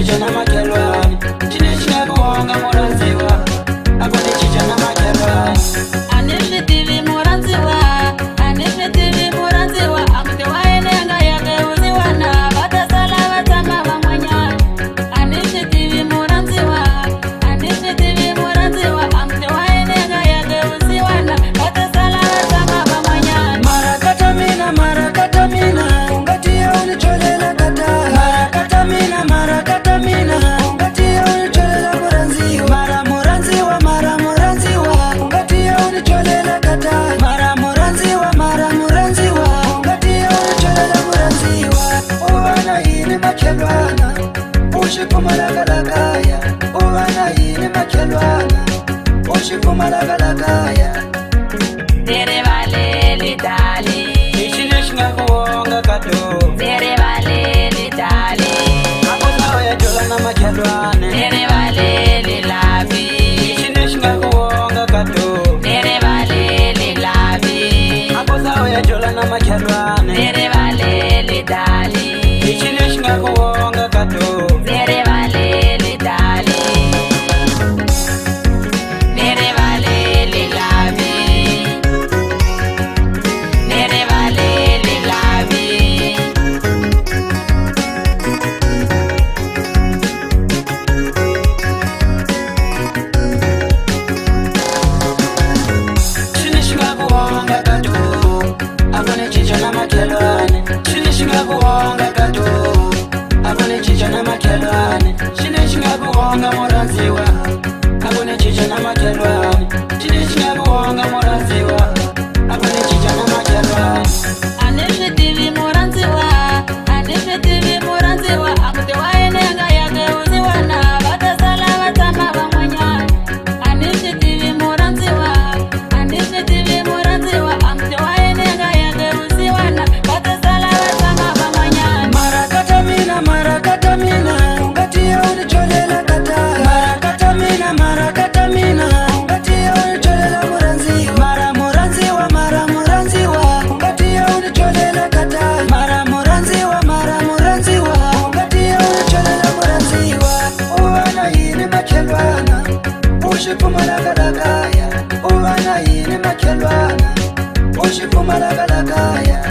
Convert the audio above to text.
chicha na makelwani chine chinakuonga muranziwa akone chicha na makelwani anifitivi muranziwa anifitivi muranziwa akute waenenga yake uziwana vatasala vatama vamwanya anifitivi muranziwa anifitivi muranziwa akute waenenga yake uziwana vatasala vatama vamwanya marakatamina marakatamina ungatia unicholela kata marakatamina ungatia unicholela muranziwa mara muranziwa ungatia unicholela kata mara muranziwa ungatia unicholela muranziwa uvana yini makelwana ushikumalagalagalaya uvana yini makelwana ushikumalagalagalaya tere valeli dali ichine chingakuonga kato tere valeli dali akosawa yajola na makelwane tere valeli lavi ichine chingakuonga kato tere valeli lavi akosawa yajola na makelwane tere valeli dali ichine chingakuonga kato tere valeli dali tere valeli lavi tere valeli lavi chine chingakuonga kato akone chicha na makelwane chine chingakuonga kato akone chicha na makelwane chine chingakuonga muranziwa akone chicha na makelwane chine chingakuonga muranziwa akone chicha na makelwane anifitivi muranziwa anifitivi muranziwa akute waenenga yake uziwana vatasala vatama vamwanya anifitivi muranziwa anifitivi muranziwa akute waenenga yake uziwana vatasala vatama vamwanya marakatamina ungatia unicholela kata marakatamina ungatia unicholela muranziwa mara muranziwa ungatia unicholela kata mara muranziwa ungatia unicholela muranziwa uvana yini makelwana ushikumalagalagalaya uvana yini makelwana ushikumalagalagalaya